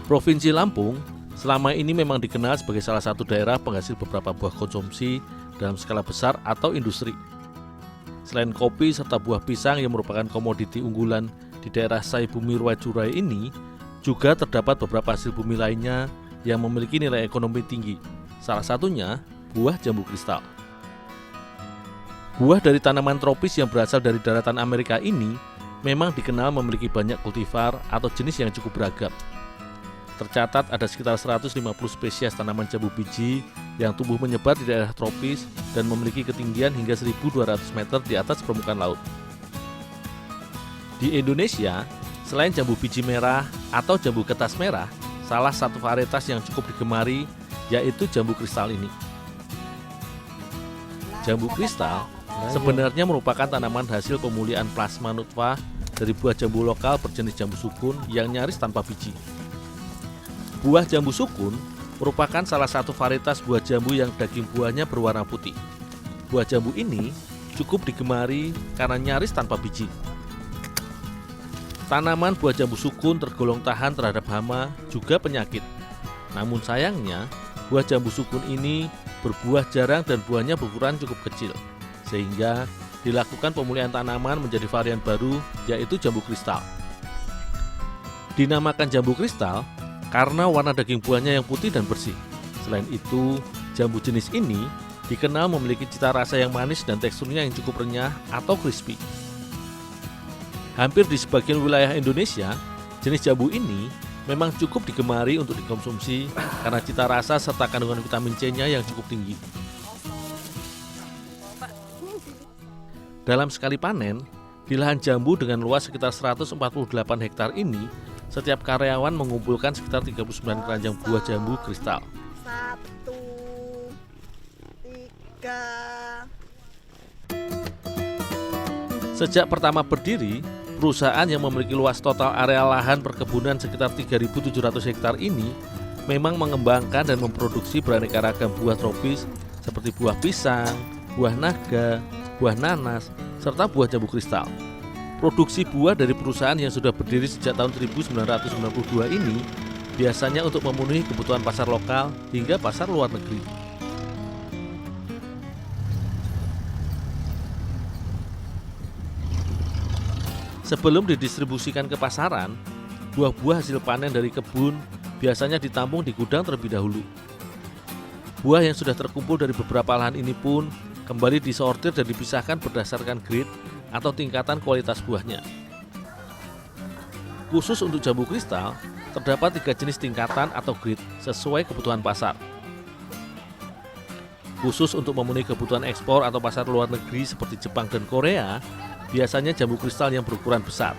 Provinsi Lampung selama ini memang dikenal sebagai salah satu daerah penghasil beberapa buah konsumsi dalam skala besar atau industri. Selain kopi serta buah pisang yang merupakan komoditi unggulan di daerah Saibumi Ruwajurai ini, juga terdapat beberapa hasil bumi lainnya yang memiliki nilai ekonomi tinggi. Salah satunya buah jambu kristal. Buah dari tanaman tropis yang berasal dari daratan Amerika ini memang dikenal memiliki banyak kultivar atau jenis yang cukup beragam. Tercatat ada sekitar 150 spesies tanaman jambu biji yang tumbuh menyebar di daerah tropis dan memiliki ketinggian hingga 1.200 meter di atas permukaan laut. Di Indonesia, selain jambu biji merah atau jambu kertas merah, salah satu varietas yang cukup digemari yaitu jambu kristal ini. Jambu kristal sebenarnya merupakan tanaman hasil pemulihan plasma nutfah dari buah jambu lokal berjenis jambu sukun yang nyaris tanpa biji. Buah jambu sukun merupakan salah satu varietas buah jambu yang daging buahnya berwarna putih. Buah jambu ini cukup digemari karena nyaris tanpa biji. Tanaman buah jambu sukun tergolong tahan terhadap hama juga penyakit. Namun sayangnya, buah jambu sukun ini berbuah jarang dan buahnya berukuran cukup kecil, sehingga dilakukan pemulihan tanaman menjadi varian baru yaitu jambu kristal. Dinamakan jambu kristal karena warna daging buahnya yang putih dan bersih. Selain itu, jambu jenis ini dikenal memiliki cita rasa yang manis dan teksturnya yang cukup renyah atau crispy. Hampir di sebagian wilayah Indonesia, jenis jambu ini memang cukup digemari untuk dikonsumsi karena cita rasa serta kandungan vitamin C-nya yang cukup tinggi. Dalam sekali panen, di lahan jambu dengan luas sekitar 148 hektar ini, setiap karyawan mengumpulkan sekitar 39 keranjang buah jambu kristal. 1, 3. Sejak pertama berdiri, perusahaan yang memiliki luas total area lahan perkebunan sekitar 3.700 hektar ini memang mengembangkan dan memproduksi beraneka ragam buah tropis seperti buah pisang, buah naga, buah nanas, serta buah jambu kristal. Produksi buah dari perusahaan yang sudah berdiri sejak tahun 1992 ini biasanya untuk memenuhi kebutuhan pasar lokal hingga pasar luar negeri. Sebelum didistribusikan ke pasaran, buah-buah hasil panen dari kebun biasanya ditampung di gudang terlebih dahulu. Buah yang sudah terkumpul dari beberapa lahan ini pun kembali disortir dan dipisahkan berdasarkan grade atau tingkatan kualitas buahnya. Khusus untuk jambu kristal, terdapat 3 jenis tingkatan atau grade sesuai kebutuhan pasar. Khusus untuk memenuhi kebutuhan ekspor atau pasar luar negeri seperti Jepang dan Korea, biasanya jambu kristal yang berukuran besar.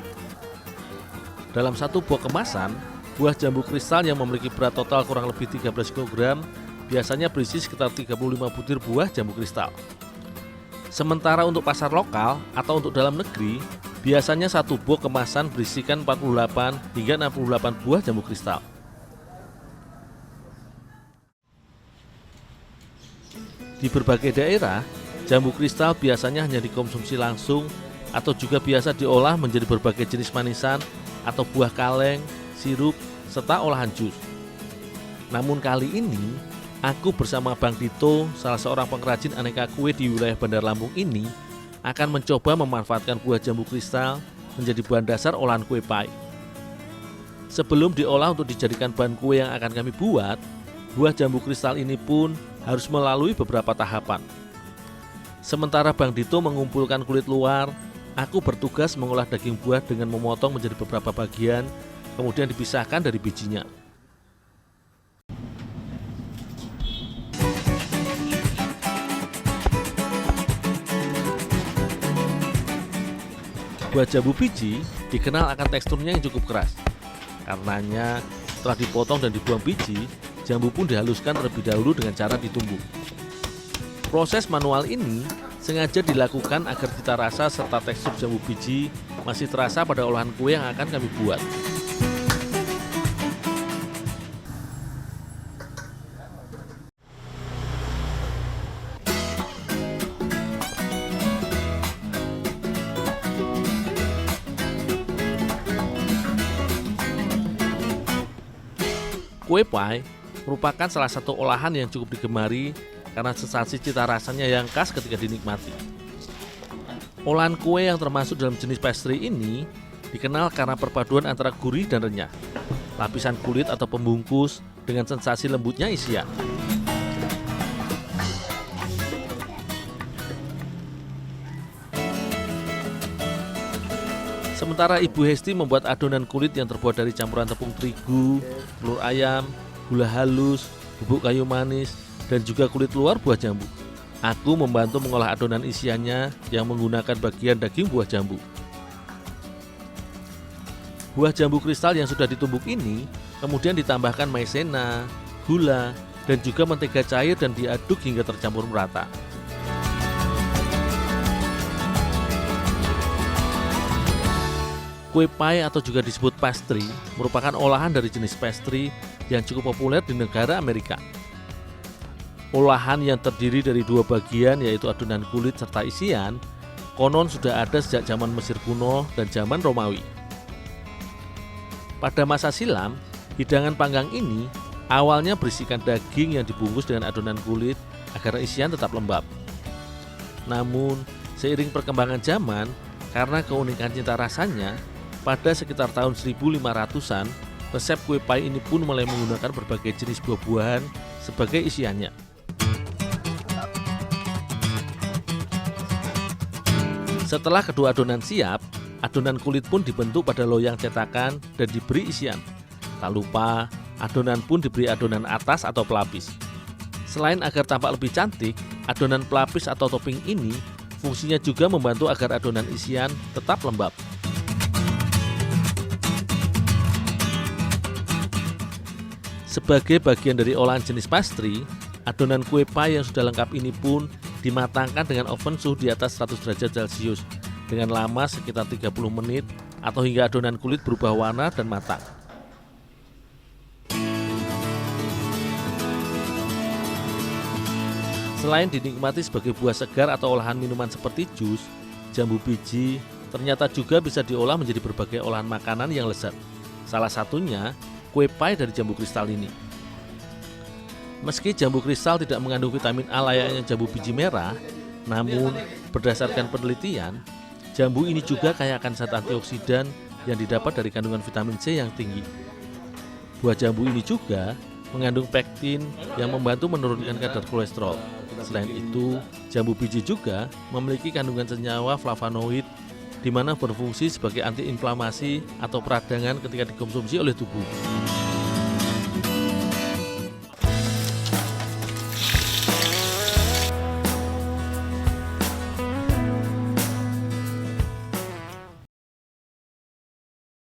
Dalam satu box kemasan, buah jambu kristal yang memiliki berat total kurang lebih 13 kg biasanya berisi sekitar 35 butir buah jambu kristal. Sementara untuk pasar lokal atau untuk dalam negeri, biasanya satu box kemasan berisikan 48 hingga 68 buah jambu kristal. Di berbagai daerah, jambu kristal biasanya hanya dikonsumsi langsung atau juga biasa diolah menjadi berbagai jenis manisan atau buah kaleng, sirup, serta olahan jus. Namun kali ini, aku bersama Bang Dito, salah seorang pengrajin aneka kue di wilayah Bandar Lampung ini, akan mencoba memanfaatkan buah jambu kristal menjadi bahan dasar olahan kue pie. Sebelum diolah untuk dijadikan bahan kue yang akan kami buat, buah jambu kristal ini pun harus melalui beberapa tahapan. Sementara Bang Dito mengumpulkan kulit luar, aku bertugas mengolah daging buah dengan memotong menjadi beberapa bagian, kemudian dipisahkan dari bijinya. Buah jambu biji dikenal akan teksturnya yang cukup keras. Karenanya, setelah dipotong dan dibuang biji, jambu pun dihaluskan terlebih dahulu dengan cara ditumbuk. Proses manual ini sengaja dilakukan agar cita rasa serta tekstur jambu biji masih terasa pada olahan kue yang akan kami buat. Kue pie merupakan salah satu olahan yang cukup digemari karena sensasi cita rasanya yang khas ketika dinikmati. Olahan kue yang termasuk dalam jenis pastry ini dikenal karena perpaduan antara gurih dan renyah, lapisan kulit atau pembungkus dengan sensasi lembutnya isian. Sementara Ibu Hesti membuat adonan kulit yang terbuat dari campuran tepung terigu, telur ayam, gula halus, bubuk kayu manis, dan juga kulit luar buah jambu. Aku membantu mengolah adonan isiannya yang menggunakan bagian daging buah jambu. Buah jambu kristal yang sudah ditumbuk ini kemudian ditambahkan maizena, gula, dan juga mentega cair dan diaduk hingga tercampur merata. Kue pie atau juga disebut pastry merupakan olahan dari jenis pastry yang cukup populer di negara Amerika. Olahan yang terdiri dari dua bagian yaitu adonan kulit serta isian konon sudah ada sejak zaman Mesir kuno dan zaman Romawi. Pada masa silam, hidangan panggang ini awalnya berisikan daging yang dibungkus dengan adonan kulit agar isian tetap lembab. Namun, seiring perkembangan zaman, karena keunikan cita rasanya, pada sekitar tahun 1500-an, resep kue pie ini pun mulai menggunakan berbagai jenis buah-buahan sebagai isiannya. Setelah kedua adonan siap, adonan kulit pun dibentuk pada loyang cetakan dan diberi isian. Tak lupa, adonan pun diberi adonan atas atau pelapis. Selain agar tampak lebih cantik, adonan pelapis atau topping ini fungsinya juga membantu agar adonan isian tetap lembab. Sebagai bagian dari olahan jenis pastry, adonan kue pie yang sudah lengkap ini pun dimatangkan dengan oven suhu di atas 100 derajat Celcius dengan lama sekitar 30 menit atau hingga adonan kulit berubah warna dan matang. Selain dinikmati sebagai buah segar atau olahan minuman seperti jus, jambu biji ternyata juga bisa diolah menjadi berbagai olahan makanan yang lezat. Salah satunya kue pie dari jambu kristal ini. Meski jambu kristal tidak mengandung vitamin A layaknya jambu biji merah, namun berdasarkan penelitian, jambu ini juga kaya akan zat antioksidan yang didapat dari kandungan vitamin C yang tinggi. Buah jambu ini juga mengandung pektin yang membantu menurunkan kadar kolesterol. Selain itu, jambu biji juga memiliki kandungan senyawa flavonoid di mana berfungsi sebagai antiinflamasi atau peradangan ketika dikonsumsi oleh tubuh.